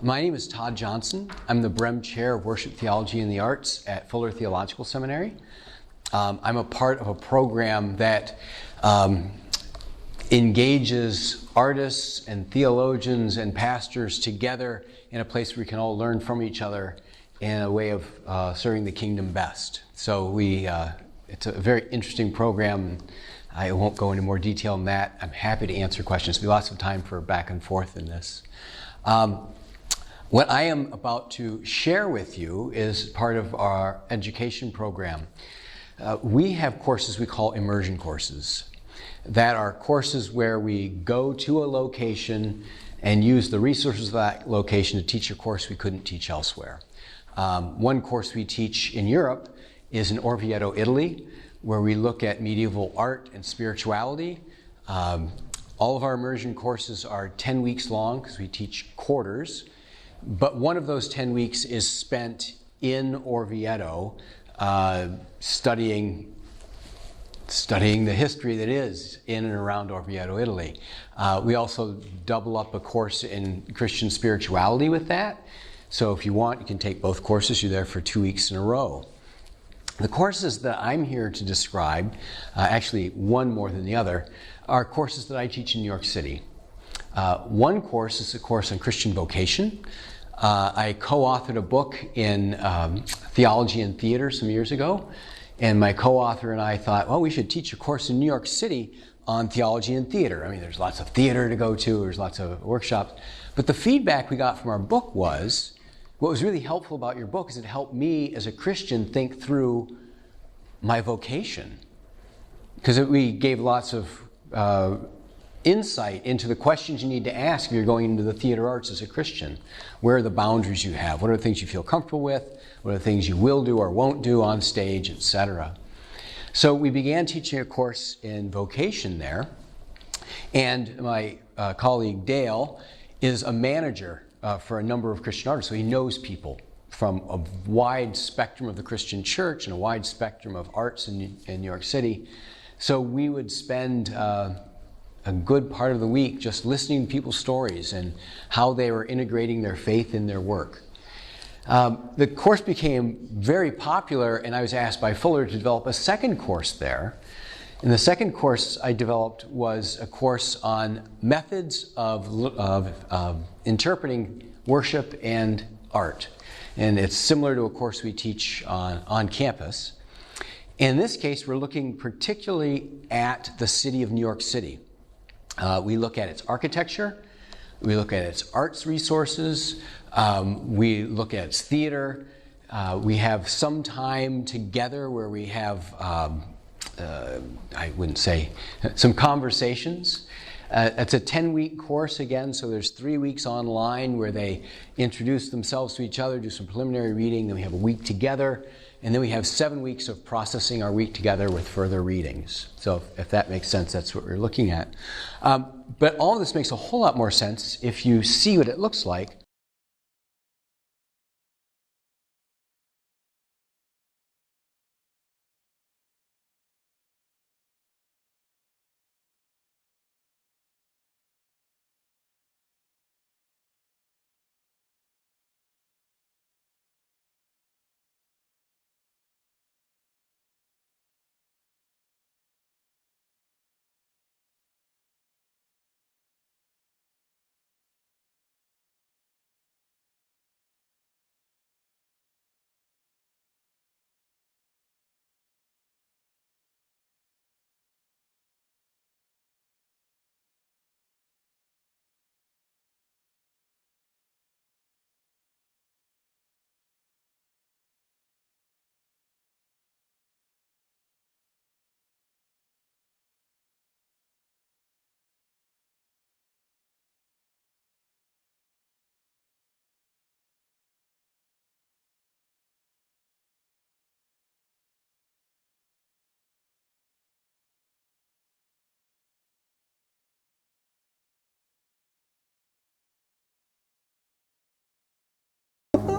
My name is Todd Johnson. I'm the Brem Chair of Worship Theology and the Arts at Fuller Theological Seminary. I'm a part of a program that engages artists and theologians and pastors together in a place where we can all learn from each other in a way of serving the kingdom best. So it's a very interesting program. I won't go into more detail on that. I'm happy to answer questions. There'll be lots of time for back and forth in this. What I am about to share with you is part of our education program. We have courses we call immersion courses. That are courses where we go to a location and use the resources of that location to teach a course we couldn't teach elsewhere. One course we teach in Europe is in Orvieto, Italy, where we look at medieval art and spirituality. All of our immersion courses are 10 weeks long because we teach quarters. But one of those 10 weeks is spent in Orvieto studying the history that is in and around Orvieto, Italy. We also double up a course in Christian spirituality with that. So if you want, you can take both courses. You're there for 2 weeks in a row. The courses that I'm here to describe, actually one more than the other, are courses that I teach in New York City. One course is a course on Christian vocation. I co-authored a book in Theology and Theater some years ago, and my co-author and I thought, well, we should teach a course in New York City on theology and theater. I mean, there's lots of theater to go to, there's lots of workshops, but the feedback we got from our book was, what was really helpful about your book is it helped me as a Christian think through my vocation, because we gave lots of insight into the questions you need to ask if you're going into the theater arts as a Christian. Where are the boundaries you have? What are the things you feel comfortable with? What are the things you will do or won't do on stage, etc. So we began teaching a course in vocation there, and my colleague Dale is a manager for a number of Christian artists, so he knows people from a wide spectrum of the Christian church and a wide spectrum of arts in New York City. So we would spend a good part of the week just listening to people's stories and how they were integrating their faith in their work. The course became very popular, and I was asked by Fuller to develop a second course there. And the second course I developed was a course on methods of interpreting worship and art. And it's similar to a course we teach on campus. In this case, we're looking particularly at the city of New York City. We look at its architecture, we look at its arts resources, we look at its theater. We have some time together where we have, I wouldn't say, some conversations. It's a 10-week course again, so there's 3 weeks online where they introduce themselves to each other, do some preliminary reading, then we have a week together, and then we have 7 weeks of processing our week together with further readings. So if that makes sense, that's what we're looking at. But all of this makes a whole lot more sense if you see what it looks like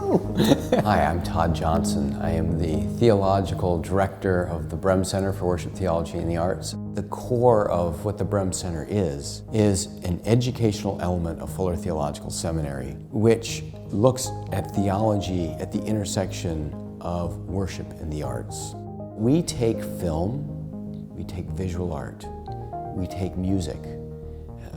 Hi, I'm Todd Johnson. I am the Theological Director of the Brehm Center for Worship, Theology, and the Arts. The core of what the Brehm Center is an educational element of Fuller Theological Seminary, which looks at theology at the intersection of worship and the arts. We take film, we take visual art, we take music,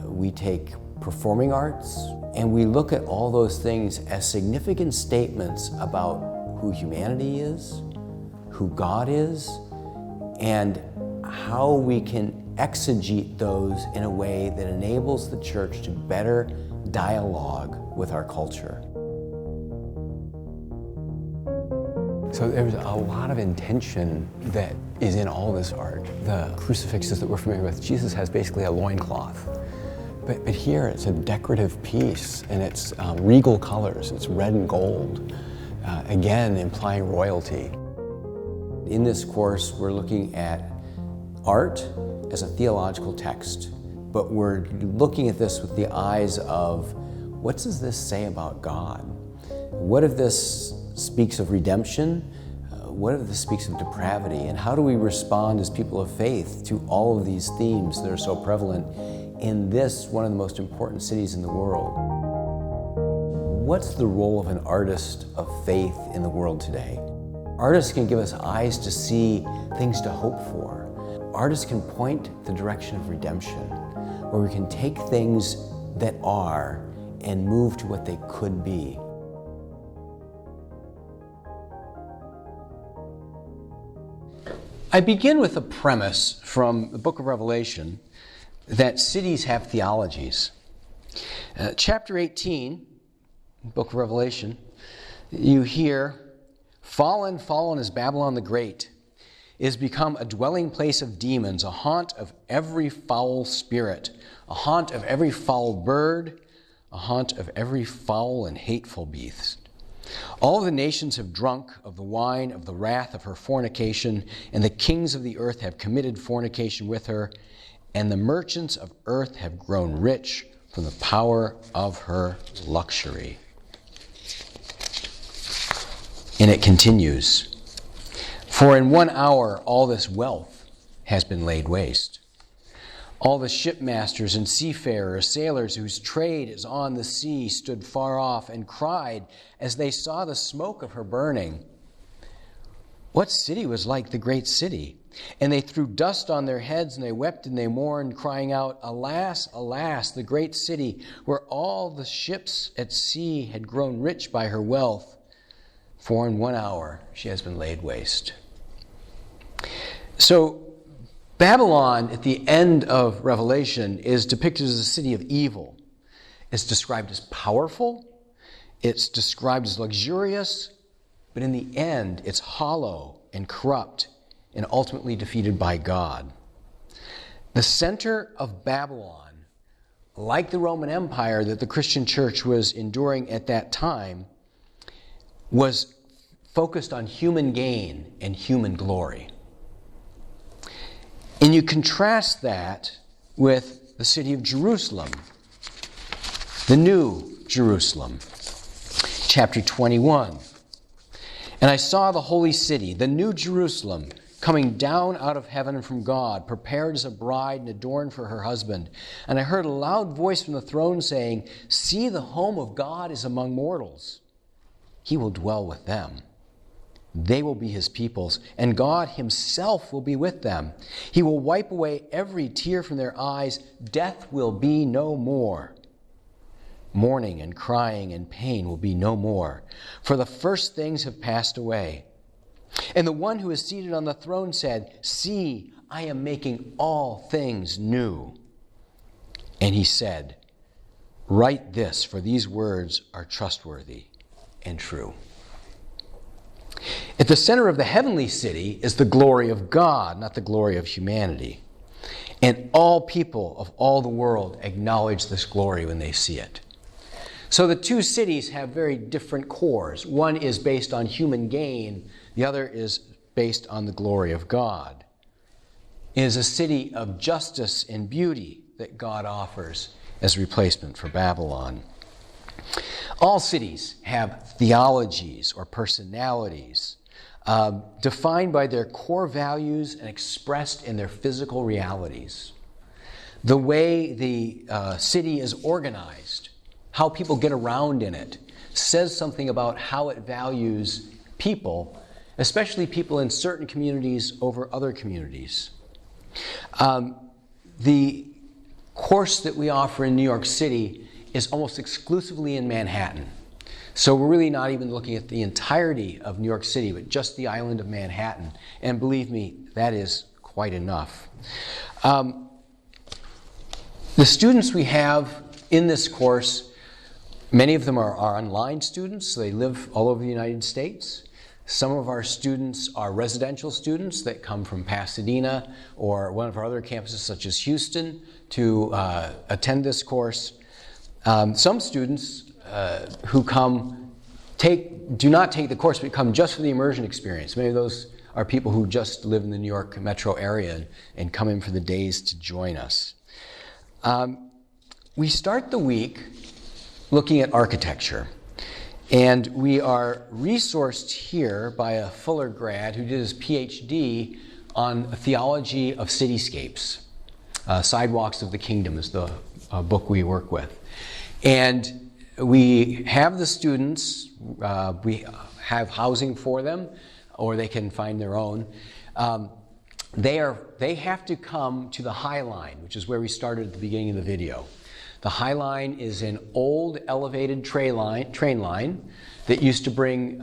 we take performing arts, and we look at all those things as significant statements about who humanity is, who God is, and how we can exegete those in a way that enables the church to better dialogue with our culture. So there's a lot of intention that is in all this art. The crucifixes that we're familiar with, Jesus has basically a loincloth. But here it's a decorative piece, and it's regal colors. It's red and gold, again implying royalty. In this course, we're looking at art as a theological text, but we're looking at this with the eyes of, what does this say about God? What if this speaks of redemption? What if this speaks of depravity? And how do we respond as people of faith to all of these themes that are so prevalent in this, one of the most important cities in the world? What's the role of an artist of faith in the world today? Artists can give us eyes to see things to hope for. Artists can point the direction of redemption, where we can take things that are and move to what they could be. I begin with a premise from the book of Revelation that cities have theologies. Chapter 18, book of Revelation, you hear, "Fallen, fallen is Babylon the Great, is become a dwelling place of demons, a haunt of every foul spirit, a haunt of every foul bird, a haunt of every foul and hateful beast. All the nations have drunk of the wine of the wrath of her fornication, and the kings of the earth have committed fornication with her, and the merchants of earth have grown rich from the power of her luxury." And it continues, "For in 1 hour all this wealth has been laid waste. All the shipmasters and seafarers, sailors whose trade is on the sea, stood far off and cried as they saw the smoke of her burning, 'What city was like the great city?' And they threw dust on their heads, and they wept and they mourned, crying out, 'Alas, alas, the great city, where all the ships at sea had grown rich by her wealth, for in 1 hour she has been laid waste.'" So Babylon, at the end of Revelation, is depicted as a city of evil. It's described as powerful, it's described as luxurious, but in the end, it's hollow and corrupt and ultimately defeated by God. The center of Babylon, like the Roman Empire that the Christian church was enduring at that time, was focused on human gain and human glory. And you contrast that with the city of Jerusalem, the new Jerusalem. Chapter 21. "And I saw the holy city, the new Jerusalem, coming down out of heaven from God, prepared as a bride and adorned for her husband. And I heard a loud voice from the throne saying, 'See, the home of God is among mortals. He will dwell with them. They will be his peoples, and God himself will be with them. He will wipe away every tear from their eyes. Death will be no more. Mourning and crying and pain will be no more, for the first things have passed away.' And the one who is seated on the throne said, 'See, I am making all things new.' And he said, 'Write this, for these words are trustworthy and true.'" At the center of the heavenly city is the glory of God, not the glory of humanity. And all people of all the world acknowledge this glory when they see it. So the two cities have very different cores. One is based on human gain. The other is based on the glory of God. It is a city of justice and beauty that God offers as replacement for Babylon. All cities have theologies or personalities defined by their core values and expressed in their physical realities. The way the city is organized, how people get around in it, says something about how it values people, especially people in certain communities over other communities. The course that we offer in New York City is almost exclusively in Manhattan. So we're really not even looking at the entirety of New York City, but just the island of Manhattan. And believe me, that is quite enough. The students we have in this course, many of them are online students, so they live all over the United States. Some of our students are residential students that come from Pasadena or one of our other campuses such as Houston to attend this course. Some students who come do not take the course but come just for the immersion experience. Many of those are people who just live in the New York metro area and come in for the days to join us. We start the week looking at architecture. And we are resourced here by a Fuller grad who did his PhD on theology of cityscapes. Sidewalks of the Kingdom is the book we work with. And we have the students, we have housing for them, or they can find their own. They have to come to the High Line, which is where we started at the beginning of the video. The High Line is an old elevated train line that used to bring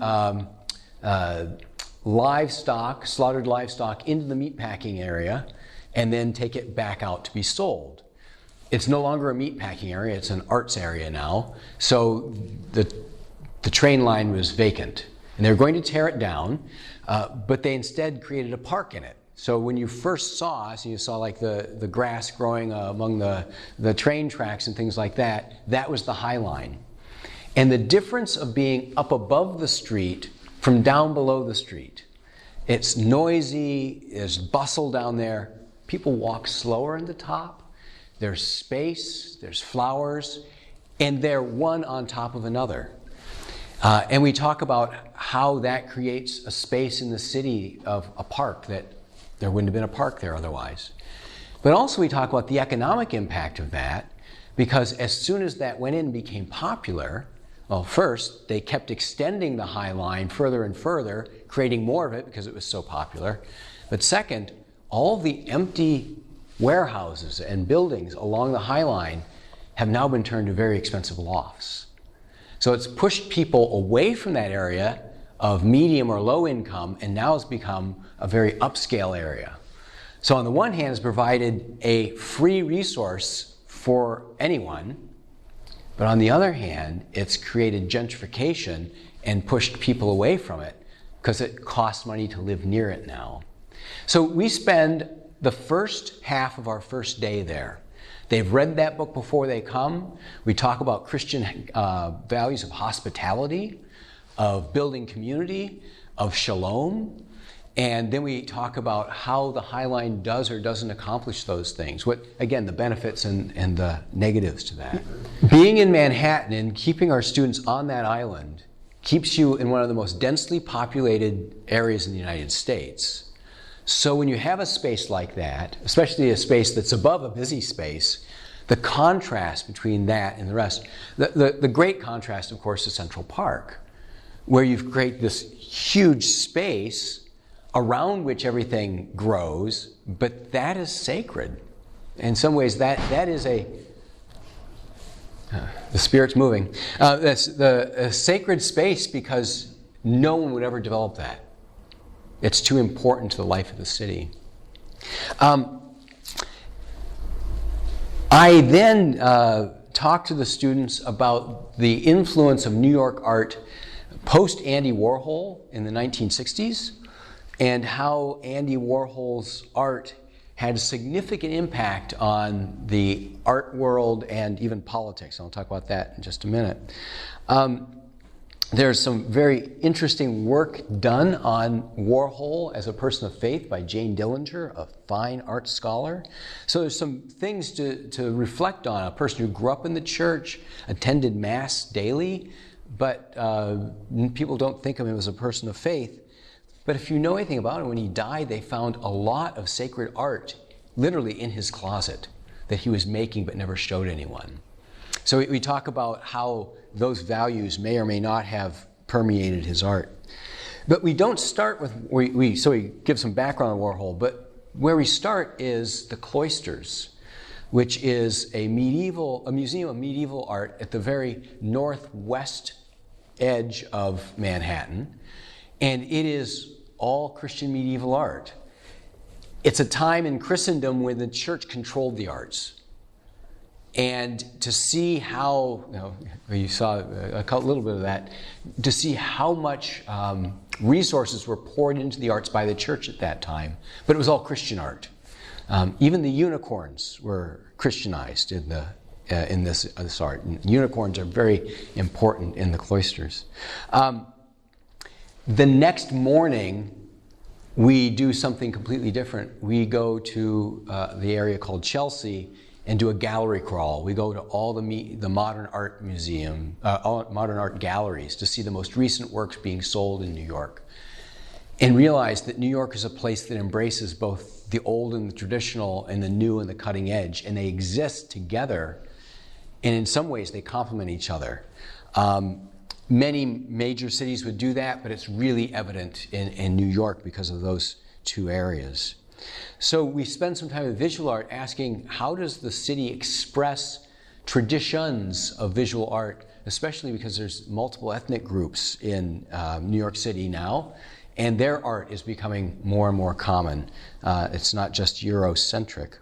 livestock, slaughtered livestock, into the meatpacking area and then take it back out to be sold. It's no longer a meatpacking area, it's an arts area now. So the train line was vacant. And they were going to tear it down, but they instead created a park in it. So when you first saw us, and you saw like the grass growing among the train tracks and things like that, that was the High Line. And the difference of being up above the street from down below the street, it's noisy, there's bustle down there. People walk slower in the top. There's space, there's flowers, and they're one on top of another. And we talk about how that creates a space in the city of a park that there wouldn't have been a park there otherwise. But also we talk about the economic impact of that, because as soon as that went in and became popular, well, first, they kept extending the High Line further and further, creating more of it because it was so popular. But second, all the empty warehouses and buildings along the High Line have now been turned to very expensive lofts. So it's pushed people away from that area of medium or low income, and now it's become a very upscale area. So on the one hand, it's provided a free resource for anyone, but on the other hand, it's created gentrification and pushed people away from it because it costs money to live near it now. So we spend the first half of our first day there. They've read that book before they come. We talk about Christian values of hospitality, of building community, of shalom. And then we talk about how the High Line does or doesn't accomplish those things. What, again, the benefits and the negatives to that. Being in Manhattan and keeping our students on that island keeps you in one of the most densely populated areas in the United States. So when you have a space like that, especially a space that's above a busy space, the contrast between that and the rest, the great contrast, of course, is Central Park, where you've created this huge space around which everything grows, but that is sacred. In some ways, that is the Spirit's moving. That's a sacred space because no one would ever develop that. It's too important to the life of the city. I then talked to the students about the influence of New York art post Andy Warhol in the 1960s, and how Andy Warhol's art had a significant impact on the art world and even politics. I'll talk about that in just a minute. There's some very interesting work done on Warhol as a person of faith by Jane Dillinger, a fine art scholar. So there's some things to reflect on. A person who grew up in the church, attended Mass daily, but people don't think of him as a person of faith. But if you know anything about him, when he died, they found a lot of sacred art literally in his closet that he was making but never showed anyone. So we talk about how those values may or may not have permeated his art. But we don't start with, so we give some background on Warhol, but where we start is the Cloisters, which is a museum of medieval art at the very northwest edge of Manhattan. And it is all Christian medieval art. It's a time in Christendom when the church controlled the arts. And to see how, you saw a little bit of that, to see how much resources were poured into the arts by the church at that time. But it was all Christian art. Even the unicorns were Christianized in this art. And unicorns are very important in the Cloisters. The next morning, we do something completely different. We go to the area called Chelsea and do a gallery crawl. We go to all the modern art modern art galleries to see the most recent works being sold in New York, and realize that New York is a place that embraces both the old and the traditional and the new and the cutting edge, and they exist together, and in some ways they complement each other. Many major cities would do that, but it's really evident in New York because of those two areas. So we spend some time with visual art asking, how does the city express traditions of visual art, especially because there's multiple ethnic groups in New York City now, and their art is becoming more and more common. It's not just Eurocentric.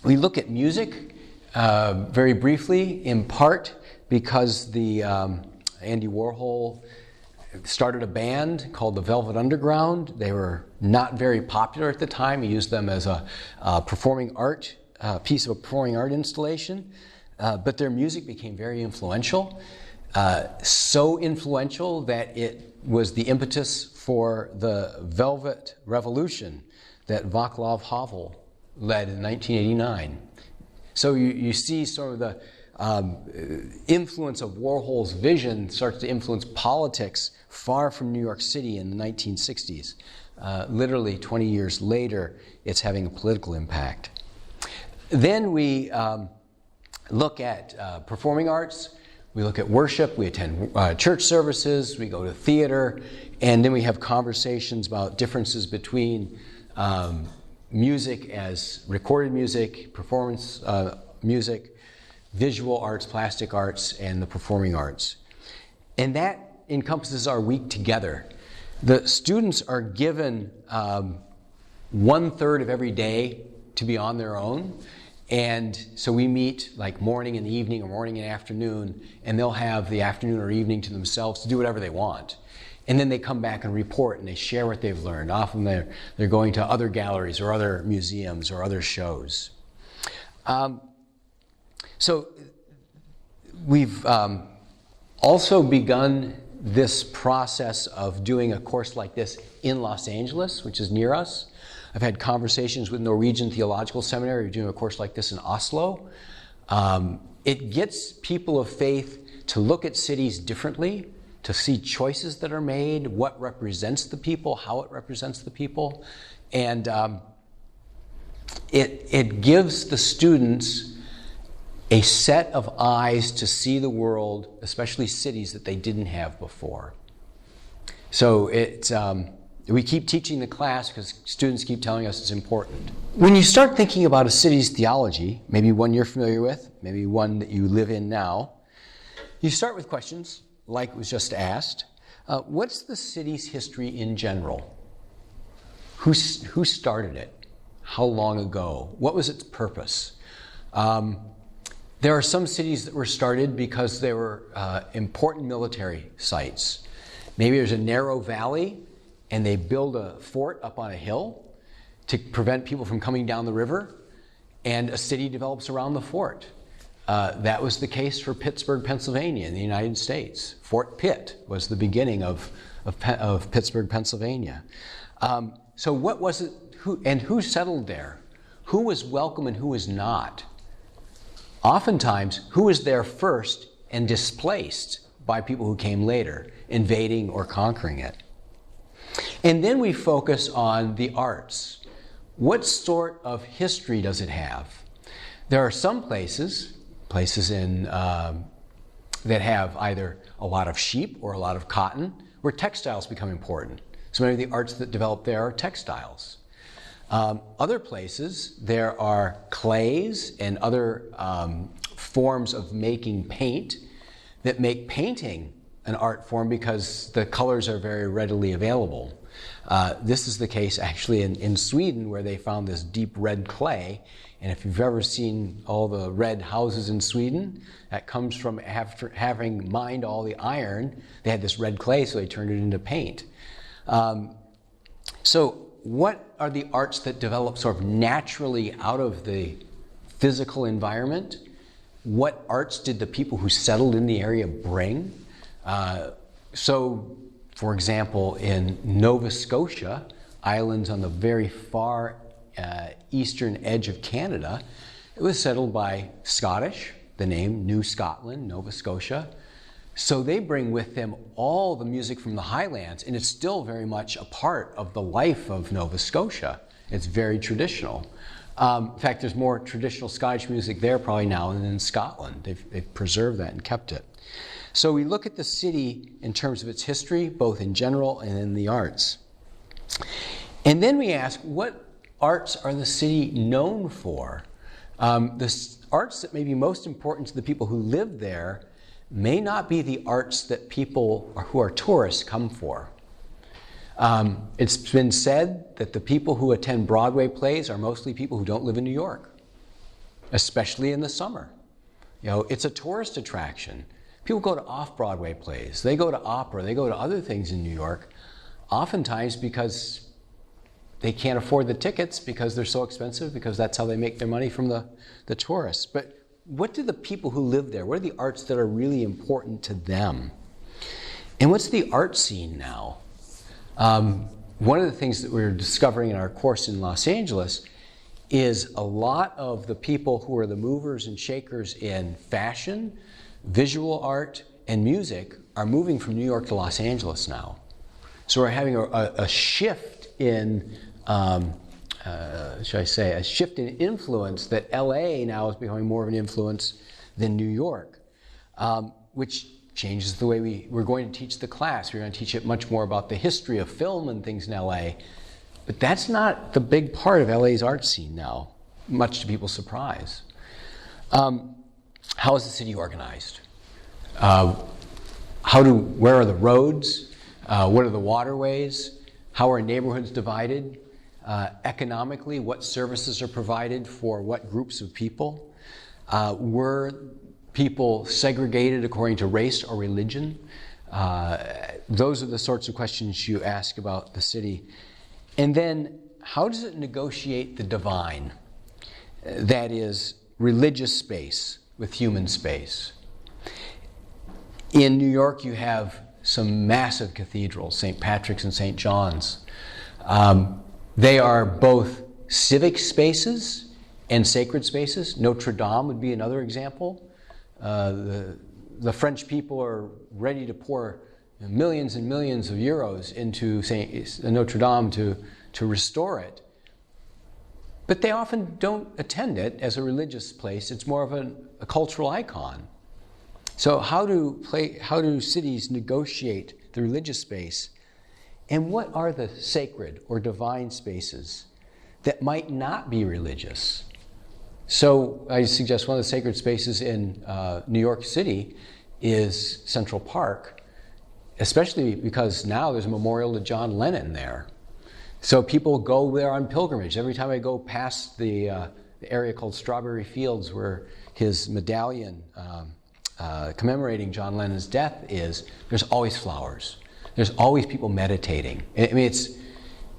We look at music very briefly, in part because the Andy Warhol started a band called the Velvet Underground. They were not very popular at the time. He used them as a performing art, piece of a performing art installation. But their music became very influential. So influential that it was the impetus for the Velvet Revolution that Václav Havel led in 1989. So you see sort of the influence of Warhol's vision starts to influence politics far from New York City in the 1960s. Literally 20 years later, it's having a political impact. Then we look at performing arts, we look at worship, we attend church services, we go to theater, and then we have conversations about differences between music as recorded music, performance music, visual arts, plastic arts, and the performing arts. And that encompasses our week together. The students are given 1/3 of every day to be on their own. And so we meet like morning and evening or morning and afternoon, and they'll have the afternoon or evening to themselves to do whatever they want. And then they come back and report and they share what they've learned. Often they're going to other galleries or other museums or other shows. So we've also begun this process of doing a course like this in Los Angeles, which is near us. I've had conversations with Norwegian Theological Seminary. We're doing a course like this in Oslo. It gets people of faith to look at cities differently, to see choices that are made, what represents the people, how it represents the people. And it gives the students a set of eyes to see the world, especially cities, that they didn't have before. So we keep teaching the class because students keep telling us it's important. When you start thinking about a city's theology, maybe one you're familiar with, maybe one that you live in now, you start with questions like was just asked. What's the city's history in general? Who started it? How long ago? What was its purpose? There are some cities that were started because they were important military sites. Maybe there's a narrow valley and they build a fort up on a hill to prevent people from coming down the river, and a city develops around the fort. That was the case for Pittsburgh, Pennsylvania in the United States. Fort Pitt was the beginning of Pittsburgh, Pennsylvania. So what was it, who settled there? Who was welcome and who was not? Oftentimes, who was there first and displaced by people who came later, invading or conquering it. And then we focus on the arts. What sort of history does it have? There are some places in that have either a lot of sheep or a lot of cotton, where textiles become important. So many of the arts that develop there are textiles. Other places, there are clays and other forms of making paint that make painting an art form because the colors are very readily available. This is the case actually in Sweden, where they found this deep red clay. And if you've ever seen all the red houses in Sweden, that comes from after having mined all the iron. They had this red clay, so they turned it into paint. So what are the arts that develop sort of naturally out of the physical environment? What arts did the people who settled in the area bring? So, for example, in Nova Scotia, islands on the very far eastern edge of Canada, it was settled by Scottish, the name New Scotland, Nova Scotia. So they bring with them all the music from the Highlands, and it's still very much a part of the life of Nova Scotia. It's very traditional. In fact, there's more traditional Scottish music there probably now than in Scotland. They've preserved that and kept it. So we look at the city in terms of its history, both in general and in the arts. And then we ask, what arts are the city known for? The arts that may be most important to the people who live there may not be the arts that people who are tourists come for. It's been said that the people who attend Broadway plays are mostly people who don't live in New York, especially in the summer. You know, it's a tourist attraction. People go to off-Broadway plays. They go to opera. They go to other things in New York, oftentimes because they can't afford the tickets because they're so expensive, because that's how they make their money from the tourists. But what do the people who live there, what are the arts that are really important to them? And what's the art scene now? One of the things that we're discovering in our course in Los Angeles is a lot of the people who are the movers and shakers in fashion, visual art, and music are moving from New York to Los Angeles now. So we're having a shift in, a shift in influence, that LA now is becoming more of an influence than New York, which changes the way we're going to teach the class. We're going to teach it much more about the history of film and things in LA. But that's not the big part of LA's art scene now, much to people's surprise. How is the city organized? Where are the roads? What are the waterways? How are neighborhoods divided? Economically, what services are provided for what groups of people? Were people segregated according to race or religion? Those are the sorts of questions you ask about the city. And then, how does it negotiate the divine? That is, religious space with human space. In New York, you have some massive cathedrals, St. Patrick's and St. John's. They are both civic spaces and sacred spaces. Notre Dame would be another example. The French people are ready to pour millions and millions of euros into Notre Dame to restore it. But they often don't attend it as a religious place. It's more of a cultural icon. So how do cities negotiate the religious space? And what are the sacred or divine spaces that might not be religious? So I suggest one of the sacred spaces in New York City is Central Park, especially because now there's a memorial to John Lennon there. So people go there on pilgrimage. Every time I go past the area called Strawberry Fields, where his medallion commemorating John Lennon's death is, there's always flowers. There's always people meditating. I mean,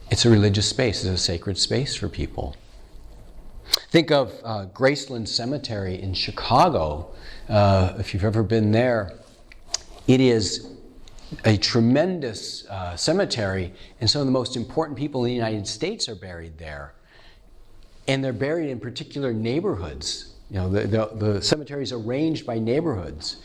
it's a religious space. It's a sacred space for people. Think of Graceland Cemetery in Chicago. If you've ever been there, it is a tremendous cemetery, and some of the most important people in the United States are buried there. And they're buried in particular neighborhoods. You know, the cemetery is arranged by neighborhoods.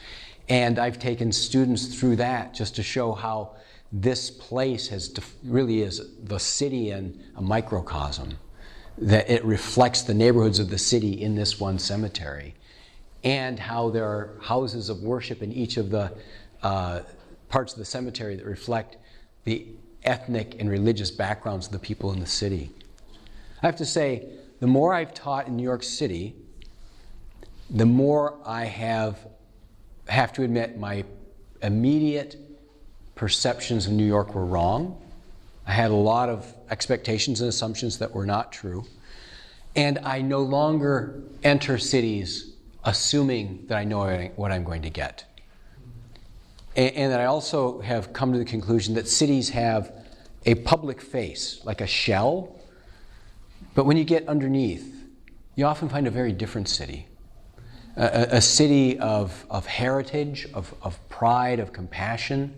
And I've taken students through that just to show how this place really is the city in a microcosm, that it reflects the neighborhoods of the city in this one cemetery, and how there are houses of worship in each of the parts of the cemetery that reflect the ethnic and religious backgrounds of the people in the city. I have to say, the more I've taught in New York City, the more I have to admit my immediate perceptions of New York were wrong. I had a lot of expectations and assumptions that were not true. And I no longer enter cities assuming that I know what I'm going to get. And that I also have come to the conclusion that cities have a public face, like a shell, but when you get underneath, you often find a very different city. A city of heritage, of pride, of compassion.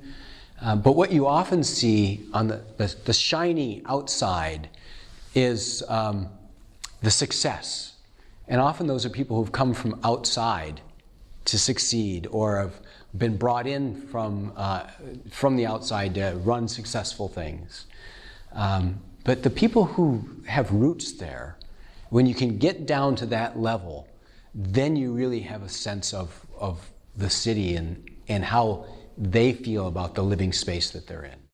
But what you often see on the shiny outside is the success. And often those are people who've come from outside to succeed, or have been brought in from the outside to run successful things. But the people who have roots there, when you can get down to that level, then you really have a sense of the city and how they feel about the living space that they're in.